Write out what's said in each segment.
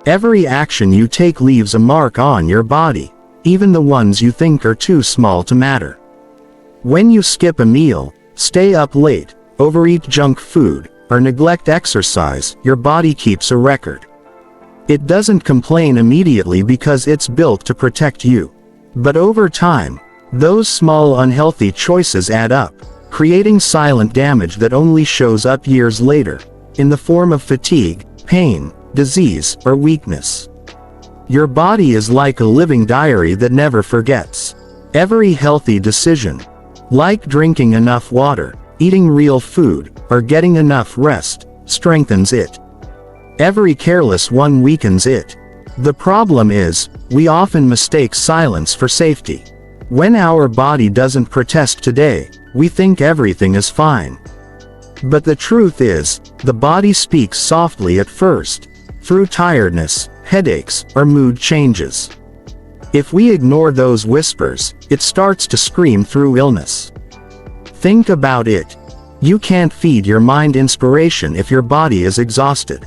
Every action you take leaves a mark on your body, even the ones you think are too small to matter. When you skip a meal, stay up late, overeat junk food, or neglect exercise, your body keeps a record. It doesn't complain immediately because it's built to protect you. But over time, those small unhealthy choices add up, creating silent damage that only shows up years later, in the form of fatigue, pain, disease, or weakness. Your body is like a living diary that never forgets. Every healthy decision, like drinking enough water, eating real food, or getting enough rest, strengthens it. Every careless one weakens it. The problem is, we often mistake silence for safety. When our body doesn't protest today, we think everything is fine. But the truth is, the body speaks softly at first, through tiredness, headaches, or mood changes. If we ignore those whispers, it starts to scream through illness. Think about it. You can't feed your mind inspiration if your body is exhausted.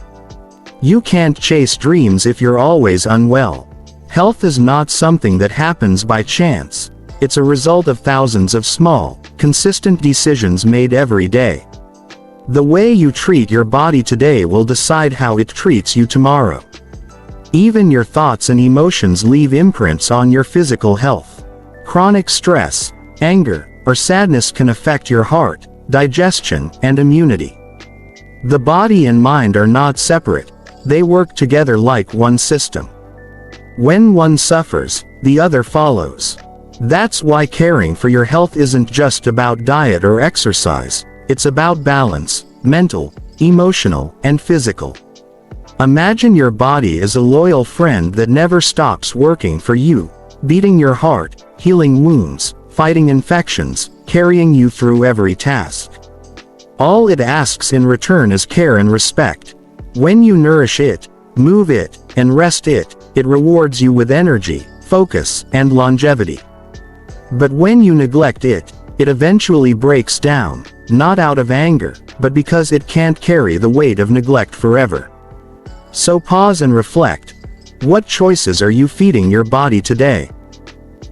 You can't chase dreams if you're always unwell. Health is not something that happens by chance. It's a result of thousands of small, consistent decisions made every day. The way you treat your body today will decide how it treats you tomorrow. Even your thoughts and emotions leave imprints on your physical health. Chronic stress, anger, or sadness can affect your heart, digestion, and immunity. The body and mind are not separate. They work together like one system. When one suffers, the other follows. That's why caring for your health isn't just about diet or exercise, it's about balance, mental, emotional, and physical. Imagine your body as a loyal friend that never stops working for you, beating your heart, healing wounds, fighting infections, carrying you through every task. All it asks in return is care and respect. When you nourish it, move it, and rest it, it rewards you with energy, focus, and longevity. But when you neglect it, it eventually breaks down, not out of anger, but because it can't carry the weight of neglect forever. So pause and reflect. What choices are you feeding your body today?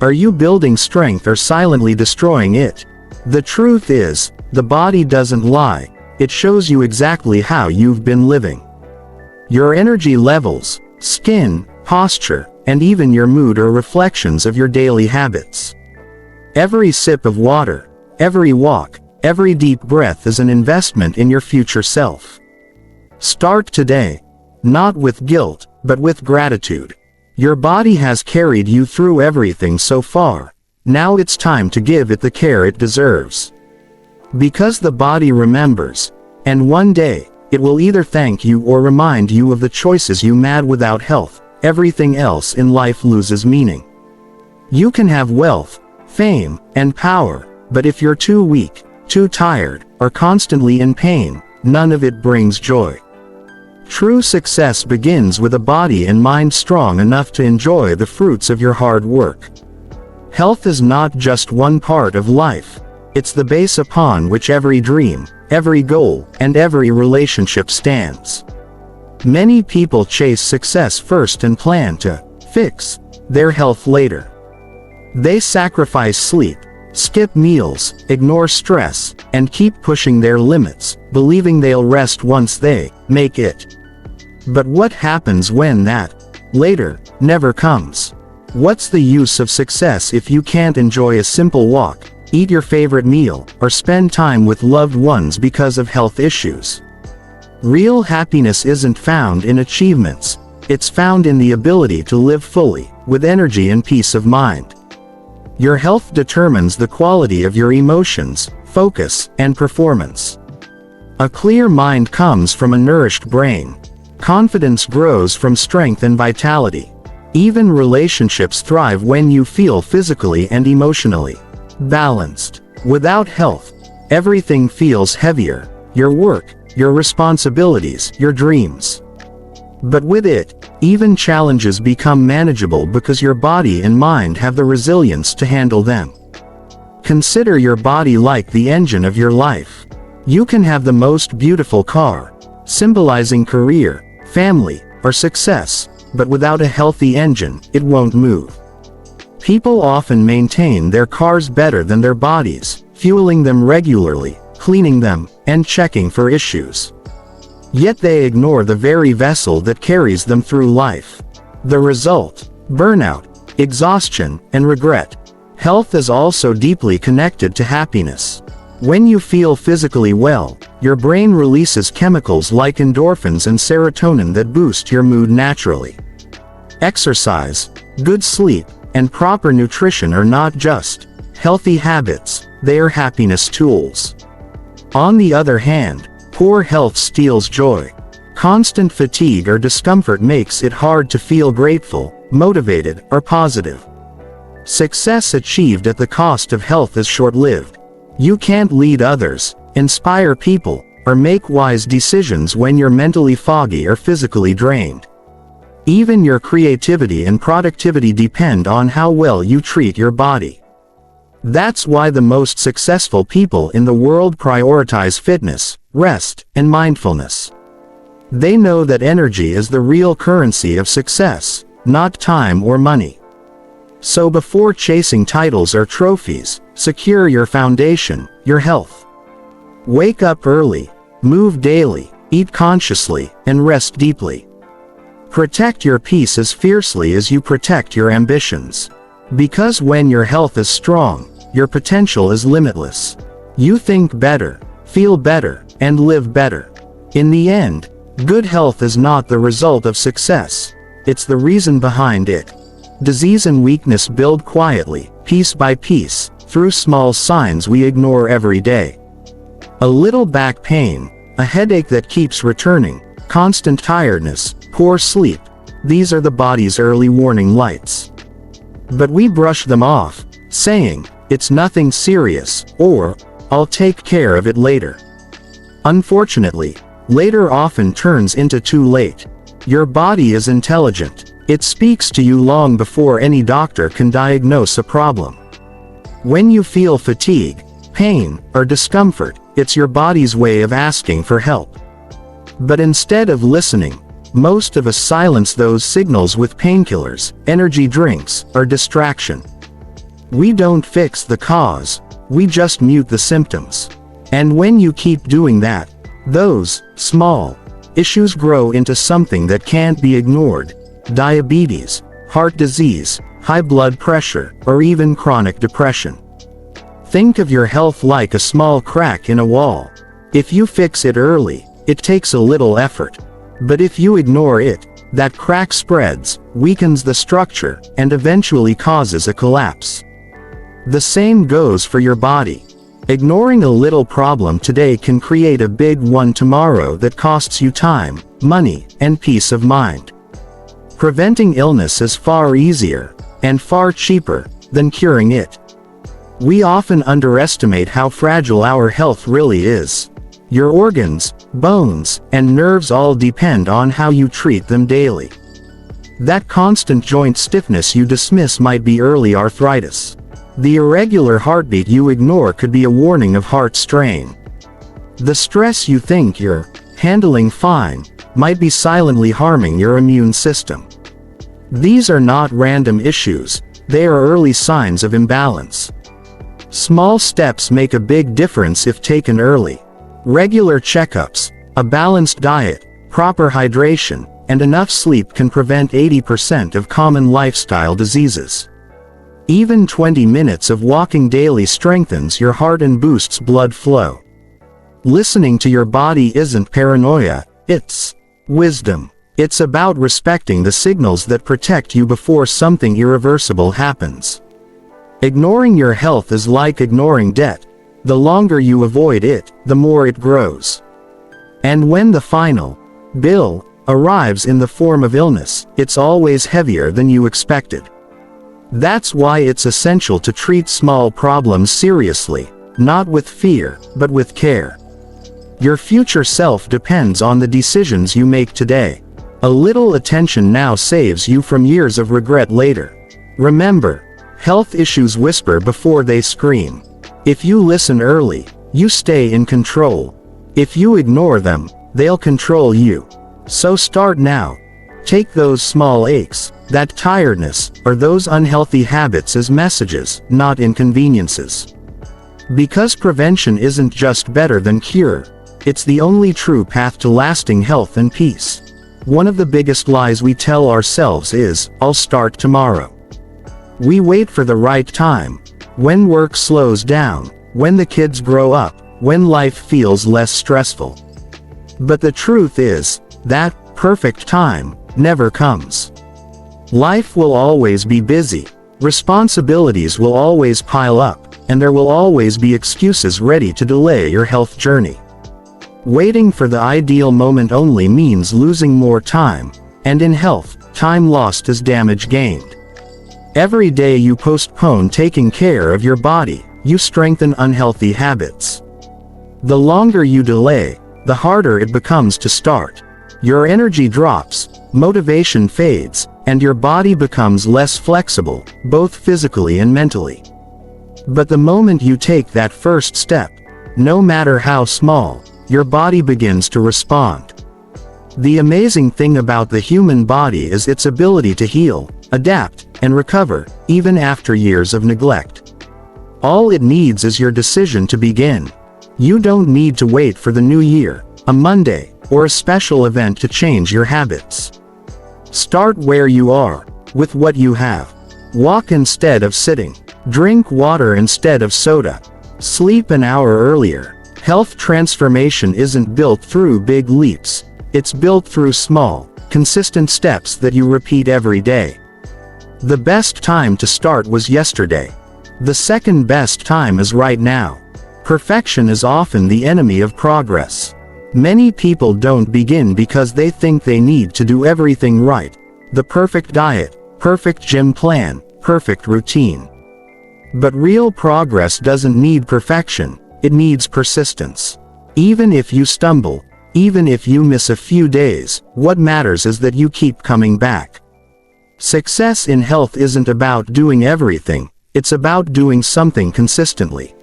Are you building strength or silently destroying it? The truth is, the body doesn't lie. It shows you exactly how you've been living. Your energy levels, skin, posture, and even your mood are reflections of your daily habits. Every sip of water, every walk, every deep breath is an investment in your future self. Start today. Not with guilt, but with gratitude. Your body has carried you through everything so far. Now it's time to give it the care it deserves. Because the body remembers, and one day, it will either thank you or remind you of the choices you made. Without health, everything else in life loses meaning. You can have wealth, fame, and power, but if you're too weak, too tired, or constantly in pain, none of it brings joy. True success begins with a body and mind strong enough to enjoy the fruits of your hard work. Health is not just one part of life. It's the base upon which every dream, every goal, and every relationship stands. Many people chase success first and plan to fix their health later. They sacrifice sleep, skip meals, ignore stress, and keep pushing their limits, believing they'll rest once they make it. But what happens when that later never comes? What's the use of success if you can't enjoy a simple walk, eat your favorite meal, or spend time with loved ones because of health issues? Real happiness isn't found in achievements. It's found in the ability to live fully, with energy and peace of mind. Your health determines the quality of your emotions, focus, and performance. A clear mind comes from a nourished brain. Confidence grows from strength and vitality. Even relationships thrive when you feel physically and emotionally balanced. Without health, everything feels heavier: your work, your responsibilities, your dreams. But with it, even challenges become manageable because your body and mind have the resilience to handle them. Consider your body like the engine of your life. You can have the most beautiful car, symbolizing career, family, or success, but without a healthy engine, it won't move. People often maintain their cars better than their bodies, fueling them regularly, cleaning them, and checking for issues. Yet they ignore the very vessel that carries them through life. The result: burnout, exhaustion, and regret. Health is also deeply connected to happiness. When you feel physically well, your brain releases chemicals like endorphins and serotonin that boost your mood naturally. Exercise, good sleep, and proper nutrition are not just healthy habits, they are happiness tools. On the other hand, poor health steals joy. Constant fatigue or discomfort makes it hard to feel grateful, motivated, or positive. Success achieved at the cost of health is short-lived. You can't lead others, inspire people, or make wise decisions when you're mentally foggy or physically drained. Even your creativity and productivity depend on how well you treat your body. That's why the most successful people in the world prioritize fitness, rest, and mindfulness. They know that energy is the real currency of success, not time or money. So before chasing titles or trophies, secure your foundation, your health. Wake up early, move daily, eat consciously, and rest deeply. Protect your peace as fiercely as you protect your ambitions. Because when your health is strong, your potential is limitless. You think better, feel better, and live better. In the end, good health is not the result of success, it's the reason behind it. Disease and weakness build quietly, piece by piece, through small signs we ignore every day. A little back pain, a headache that keeps returning, constant tiredness, poor sleep, these are the body's early warning lights. But we brush them off, saying, "It's nothing serious," or, "I'll take care of it later." Unfortunately, later often turns into too late. Your body is intelligent. It speaks to you long before any doctor can diagnose a problem. When you feel fatigue, pain, or discomfort, it's your body's way of asking for help. But instead of listening, most of us silence those signals with painkillers, energy drinks, or distraction. We don't fix the cause, we just mute the symptoms. And when you keep doing that, those small issues grow into something that can't be ignored: diabetes, heart disease, high blood pressure, or even chronic depression. Think of your health like a small crack in a wall. If you fix it early, it takes a little effort. But if you ignore it, that crack spreads, weakens the structure, and eventually causes a collapse. The same goes for your body. Ignoring a little problem today can create a big one tomorrow that costs you time, money, and peace of mind. Preventing illness is far easier, and far cheaper, than curing it. We often underestimate how fragile our health really is. Your organs, bones, and nerves all depend on how you treat them daily. That constant joint stiffness you dismiss might be early arthritis. The irregular heartbeat you ignore could be a warning of heart strain. The stress you think you're handling fine might be silently harming your immune system. These are not random issues, they are early signs of imbalance. Small steps make a big difference if taken early. Regular checkups, a balanced diet, proper hydration, and enough sleep can prevent 80% of common lifestyle diseases. Even 20 minutes of walking daily strengthens your heart and boosts blood flow. Listening to your body isn't paranoia, it's wisdom. It's about respecting the signals that protect you before something irreversible happens. Ignoring your health is like ignoring debt. The longer you avoid it, the more it grows. And when the final bill arrives in the form of illness, it's always heavier than you expected. That's why it's essential to treat small problems seriously, not with fear, but with care. Your future self depends on the decisions you make today. A little attention now saves you from years of regret later. Remember, health issues whisper before they scream. If you listen early, you stay in control. If you ignore them, they'll control you. So start now. Take those small aches, that tiredness, or those unhealthy habits as messages, not inconveniences. Because prevention isn't just better than cure, it's the only true path to lasting health and peace. One of the biggest lies we tell ourselves is, "I'll start tomorrow." We wait for the right time, when work slows down, when the kids grow up, when life feels less stressful. But the truth is, that perfect time never comes. Life will always be busy, responsibilities will always pile up, and there will always be excuses ready to delay your health journey. Waiting for the ideal moment only means losing more time, and in health, time lost is damage gained. Every day you postpone taking care of your body, you strengthen unhealthy habits. The longer you delay, the harder it becomes to start. Your energy drops, motivation fades, and your body becomes less flexible, both physically and mentally. But the moment you take that first step, no matter how small, your body begins to respond. The amazing thing about the human body is its ability to heal, adapt, and recover, even after years of neglect. All it needs is your decision to begin. You don't need to wait for the new year, a Monday, or a special event to change your habits. Start where you are, with what you have. Walk instead of sitting. Drink water instead of soda. Sleep an hour earlier. Health transformation isn't built through big leaps. It's built through small, consistent steps that you repeat every day. The best time to start was yesterday. The second best time is right now. Perfection is often the enemy of progress. Many people don't begin because they think they need to do everything right. The perfect diet, perfect gym plan, perfect routine. But real progress doesn't need perfection, it needs persistence. Even if you stumble, even if you miss a few days, what matters is that you keep coming back. Success in health isn't about doing everything, it's about doing something consistently.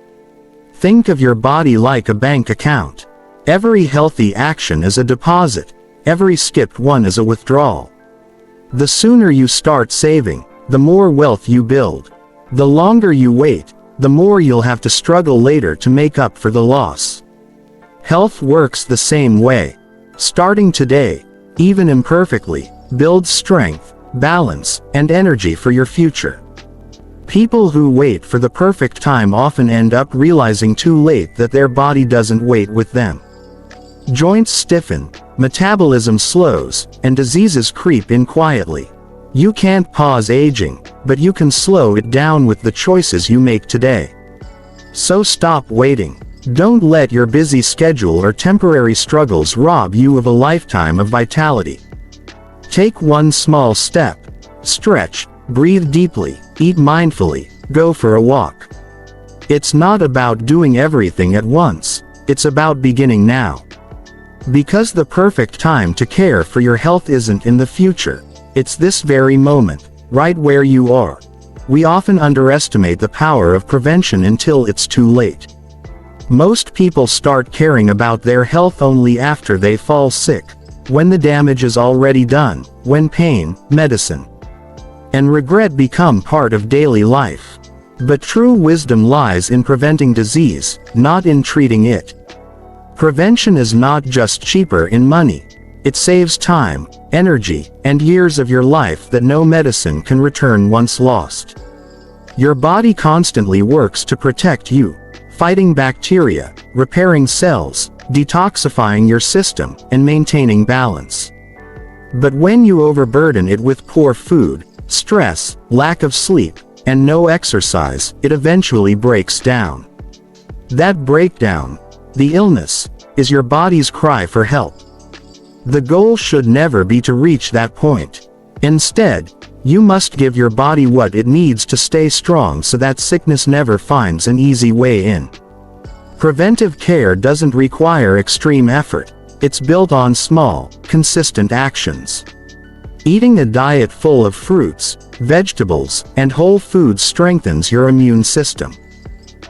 Think of your body like a bank account. Every healthy action is a deposit, every skipped one is a withdrawal. The sooner you start saving, the more wealth you build. The longer you wait, the more you'll have to struggle later to make up for the loss. Health works the same way. Starting today, even imperfectly, builds strength, balance, and energy for your future. People who wait for the perfect time often end up realizing too late that their body doesn't wait with them. Joints stiffen, metabolism slows, and diseases creep in quietly. You can't pause aging, but you can slow it down with the choices you make today. So stop waiting. Don't let your busy schedule or temporary struggles rob you of a lifetime of vitality. Take one small step. Stretch, breathe deeply, eat mindfully, go for a walk. It's not about doing everything at once, it's about beginning now. Because the perfect time to care for your health isn't in the future, it's this very moment, right where you are. We often underestimate the power of prevention until it's too late. Most people start caring about their health only after they fall sick, when the damage is already done, when pain, medicine, and regret become part of daily life. But true wisdom lies in preventing disease, not in treating it. Prevention is not just cheaper in money. It saves time, energy, and years of your life that no medicine can return once lost. Your body constantly works to protect you, fighting bacteria, repairing cells, detoxifying your system, and maintaining balance. But when you overburden it with poor food, stress, lack of sleep, and no exercise, it eventually breaks down. That breakdown, the illness, is your body's cry for help. The goal should never be to reach that point. Instead, you must give your body what it needs to stay strong so that sickness never finds an easy way in. Preventive care doesn't require extreme effort, it's built on small, consistent actions. Eating a diet full of fruits, vegetables, and whole foods strengthens your immune system.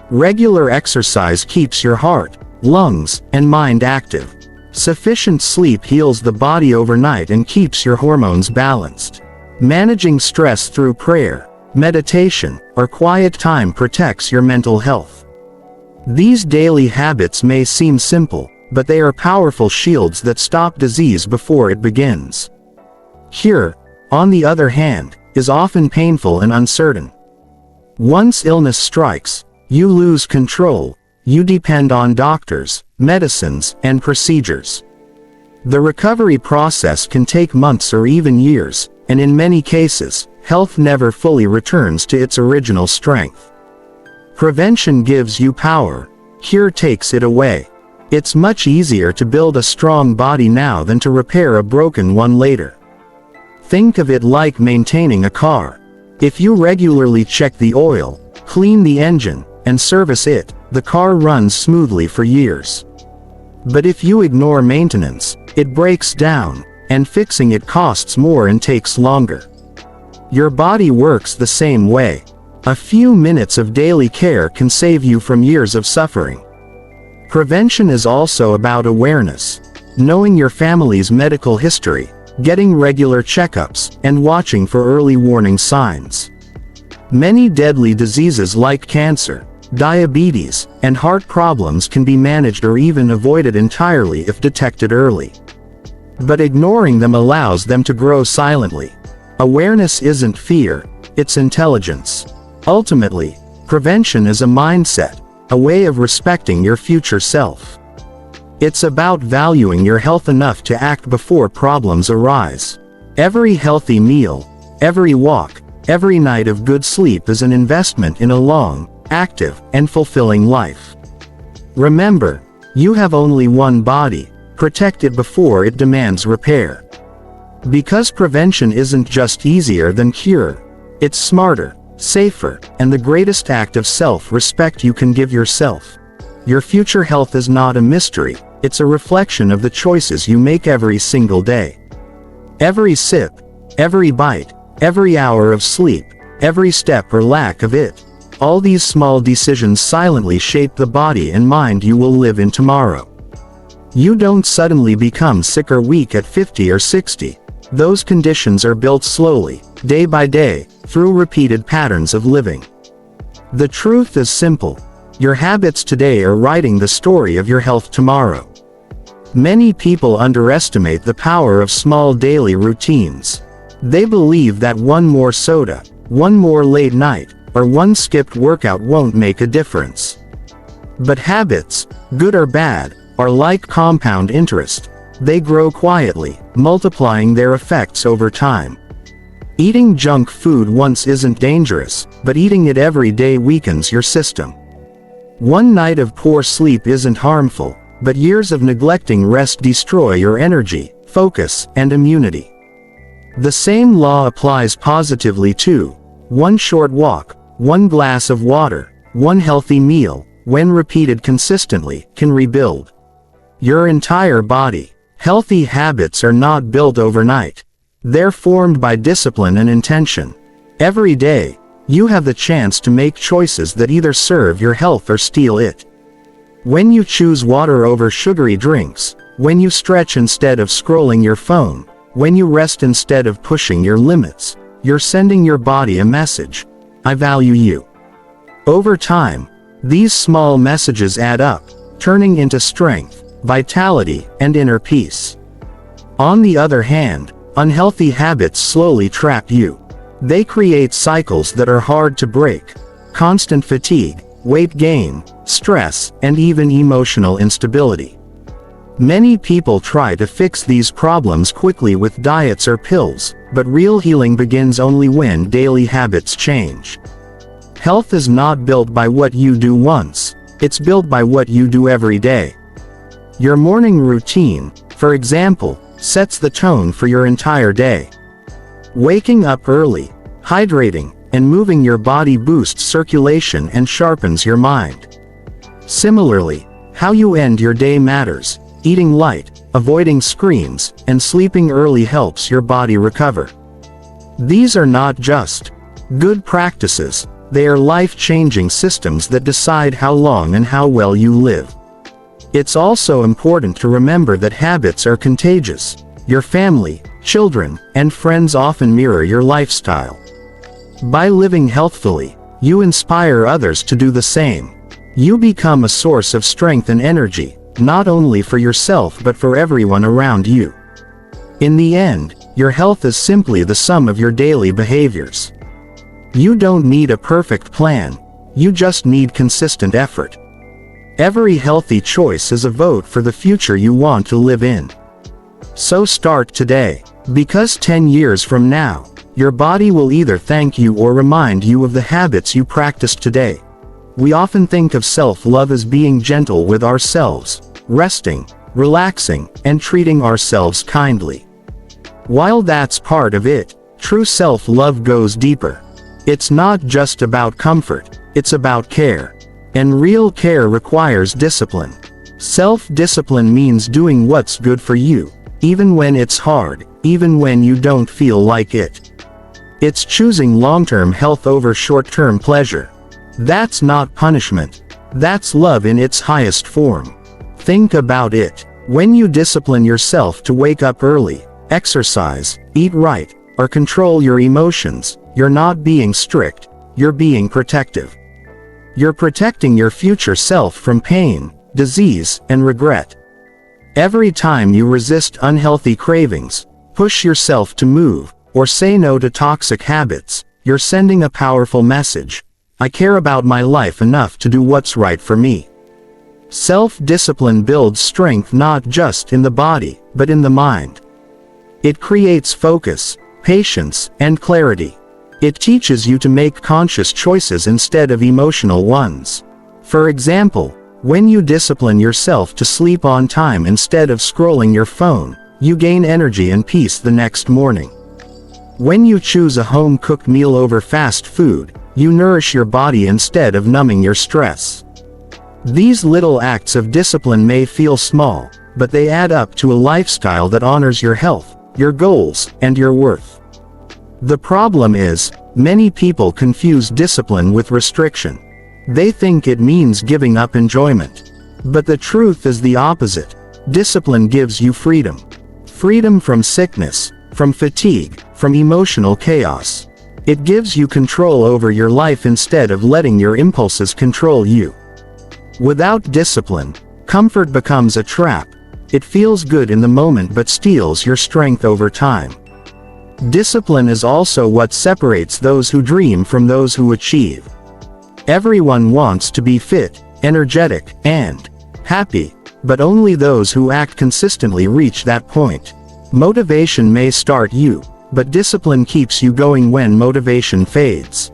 Regular exercise keeps your heart, lungs, and mind active. Sufficient sleep heals the body overnight and keeps your hormones balanced. Managing stress through prayer, meditation, or quiet time protects your mental health. These daily habits may seem simple, but they are powerful shields that stop disease before it begins. Cure, on the other hand, is often painful and uncertain. Once illness strikes, you lose control. You depend on doctors, medicines, and procedures. The recovery process can take months or even years, and in many cases, health never fully returns to its original strength. Prevention gives you power, cure takes it away. It's much easier to build a strong body now than to repair a broken one later. Think of it like maintaining a car. If you regularly check the oil, clean the engine, and service it, the car runs smoothly for years. But if you ignore maintenance, it breaks down, and fixing it costs more and takes longer. Your body works the same way. A few minutes of daily care can save you from years of suffering. Prevention is also about awareness, knowing your family's medical history, getting regular checkups, and watching for early warning signs. Many deadly diseases like cancer, diabetes, and heart problems can be managed or even avoided entirely if detected early. But ignoring them allows them to grow silently. Awareness isn't fear, it's intelligence. Ultimately, prevention is a mindset, a way of respecting your future self. It's about valuing your health enough to act before problems arise. Every healthy meal, every walk, every night of good sleep is an investment in a long, active, and fulfilling life. Remember, you have only one body. Protect it before it demands repair. Because prevention isn't just easier than cure, it's smarter, safer, and the greatest act of self-respect you can give yourself. Your future health is not a mystery, it's a reflection of the choices you make every single day. Every sip, every bite, every hour of sleep, every step or lack of it, all these small decisions silently shape the body and mind you will live in tomorrow. You don't suddenly become sick or weak at 50 or 60. Those conditions are built slowly, day by day, through repeated patterns of living. The truth is simple. Your habits today are writing the story of your health tomorrow. Many people underestimate the power of small daily routines. They believe that one more soda, one more late night, or one skipped workout won't make a difference. But habits, good or bad, are like compound interest. They grow quietly, multiplying their effects over time. Eating junk food once isn't dangerous, but eating it every day weakens your system. One night of poor sleep isn't harmful, but years of neglecting rest destroy your energy, focus, and immunity. The same law applies positively too. One short walk, one glass of water, one healthy meal, when repeated consistently, can rebuild your entire body. Healthy habits are not built overnight. They're formed by discipline and intention. Every day, you have the chance to make choices that either serve your health or steal it. When you choose water over sugary drinks, when you stretch instead of scrolling your phone, when you rest instead of pushing your limits, you're sending your body a message: I value you. Over time, these small messages add up, turning into strength, vitality, and inner peace. On the other hand, unhealthy habits slowly trap you. They create cycles that are hard to break: constant fatigue, weight gain, stress, and even emotional instability. Many people try to fix these problems quickly with diets or pills, but real healing begins only when daily habits change. Health is not built by what you do once, it's built by what you do every day. Your morning routine, for example, sets the tone for your entire day. Waking up early, hydrating, and moving your body boosts circulation and sharpens your mind. Similarly, how you end your day matters. Eating light, avoiding screens, and sleeping early helps your body recover. These are not just good practices, they are life-changing systems that decide how long and how well you live. It's also important to remember that habits are contagious. Your family, children, and friends often mirror your lifestyle. By living healthfully, you inspire others to do the same. You become a source of strength and energy, not only for yourself but for everyone around you. In the end, your health is simply the sum of your daily behaviors. You don't need a perfect plan, you just need consistent effort. Every healthy choice is a vote for the future you want to live in. So start today, because 10 years from now, your body will either thank you or remind you of the habits you practiced today. We often think of self-love as being gentle with ourselves, resting, relaxing, and treating ourselves kindly. While that's part of it, true self-love goes deeper. It's not just about comfort, it's about care. And real care requires discipline. Self-discipline means doing what's good for you, even when it's hard, even when you don't feel like it. It's choosing long-term health over short-term pleasure. That's not punishment. That's love in its highest form. Think about it. When you discipline yourself to wake up early, exercise, eat right, or control your emotions, you're not being strict, you're being protective. You're protecting your future self from pain, disease, and regret. Every time you resist unhealthy cravings, push yourself to move, or say no to toxic habits, you're sending a powerful message. I care about my life enough to do what's right for me. Self-discipline builds strength not just in the body, but in the mind. It creates focus, patience, and clarity. It teaches you to make conscious choices instead of emotional ones. For example, when you discipline yourself to sleep on time instead of scrolling your phone, you gain energy and peace the next morning. When you choose a home-cooked meal over fast food, you nourish your body instead of numbing your stress. These little acts of discipline may feel small, but they add up to a lifestyle that honors your health, your goals, and your worth. The problem is, many people confuse discipline with restriction. They think it means giving up enjoyment. But the truth is the opposite. Discipline gives you freedom. Freedom from sickness, from fatigue, from emotional chaos. It gives you control over your life instead of letting your impulses control you. Without discipline, comfort becomes a trap. It feels good in the moment but steals your strength over time. Discipline is also what separates those who dream from those who achieve. Everyone wants to be fit, energetic, and happy, but only those who act consistently reach that point. Motivation may start you, but discipline keeps you going when motivation fades.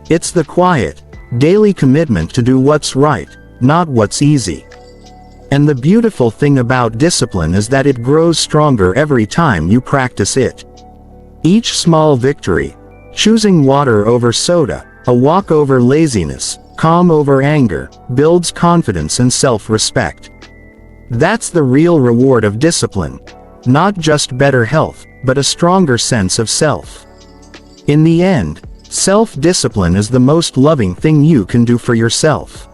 It's the quiet, daily commitment to do what's right, not what's easy. And the beautiful thing about discipline is that it grows stronger every time you practice it. Each small victory, choosing water over soda, a walk over laziness, calm over anger, builds confidence and self-respect. That's the real reward of discipline. Not just better health, but a stronger sense of self. In the end, self-discipline is the most loving thing you can do for yourself.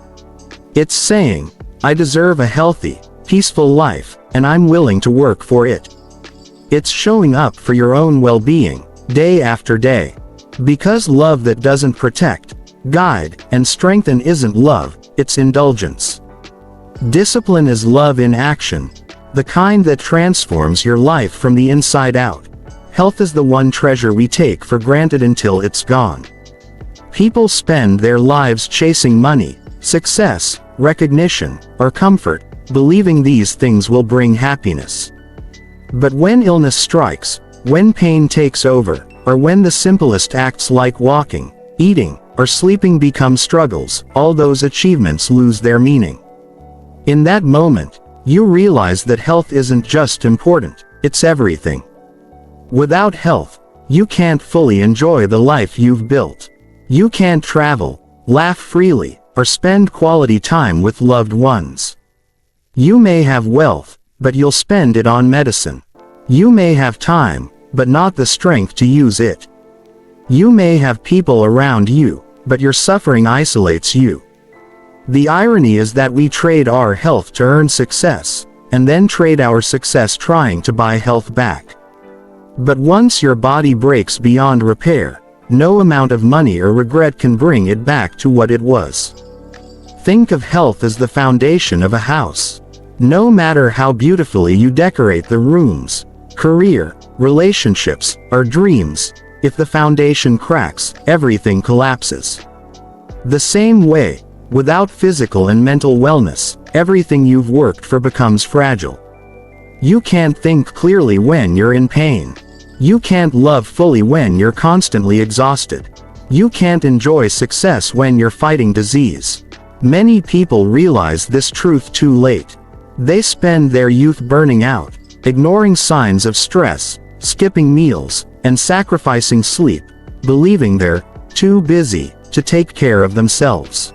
It's saying, I deserve a healthy, peaceful life, and I'm willing to work for it. It's showing up for your own well-being, day after day. Because love that doesn't protect, guide, and strengthen isn't love, it's indulgence. Discipline is love in action, the kind that transforms your life from the inside out. Health is the one treasure we take for granted until it's gone. People spend their lives chasing money, success, recognition, or comfort, believing these things will bring happiness. But when illness strikes, when pain takes over, or when the simplest acts like walking, eating, or sleeping become struggles, all those achievements lose their meaning. In that moment, you realize that health isn't just important, it's everything. Without health, you can't fully enjoy the life you've built. You can't travel, laugh freely, or spend quality time with loved ones. You may have wealth, but you'll spend it on medicine. You may have time, but not the strength to use it. You may have people around you, but your suffering isolates you. The irony is that we trade our health to earn success, and then trade our success trying to buy health back. But once your body breaks beyond repair, no amount of money or regret can bring it back to what it was. Think of health as the foundation of a house. No matter how beautifully you decorate the rooms, career, relationships, or dreams, if the foundation cracks, everything collapses. The same way, without physical and mental wellness, everything you've worked for becomes fragile. You can't think clearly when you're in pain. You can't love fully when you're constantly exhausted. You can't enjoy success when you're fighting disease. Many people realize this truth too late. They spend their youth burning out, ignoring signs of stress, skipping meals, and sacrificing sleep, believing they're too busy to take care of themselves.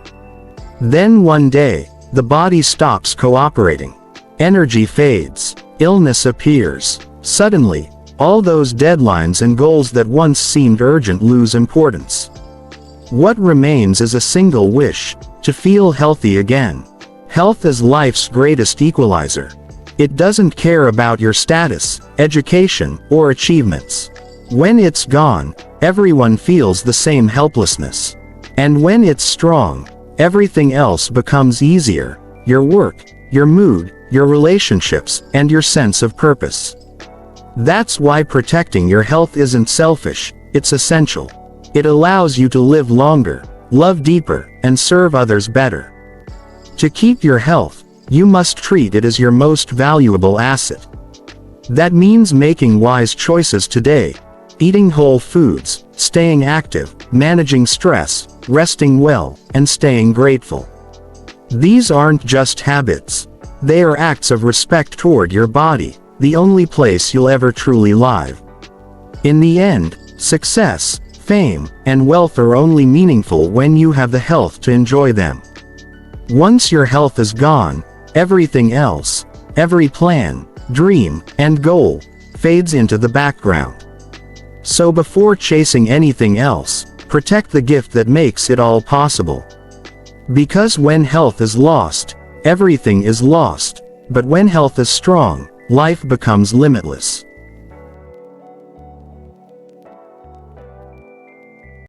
Then one day, the body stops cooperating. Energy fades. Illness appears. Suddenly, all those deadlines and goals that once seemed urgent lose importance. What remains is a single wish: to feel healthy again. Health is life's greatest equalizer. It doesn't care about your status, education, or achievements. When it's gone, everyone feels the same helplessness. And when it's strong, everything else becomes easier: your work, your mood, your relationships, and your sense of purpose. That's why protecting your health isn't selfish, it's essential. It allows you to live longer, love deeper, and serve others better. To keep your health, you must treat it as your most valuable asset. That means making wise choices today, eating whole foods, staying active, managing stress, resting well, and staying grateful. These aren't just habits. They are acts of respect toward your body, the only place you'll ever truly live. In the end, success, fame, and wealth are only meaningful when you have the health to enjoy them. Once your health is gone, everything else, every plan, dream, and goal, fades into the background. So before chasing anything else, protect the gift that makes it all possible. Because when health is lost, everything is lost, but when health is strong, life becomes limitless.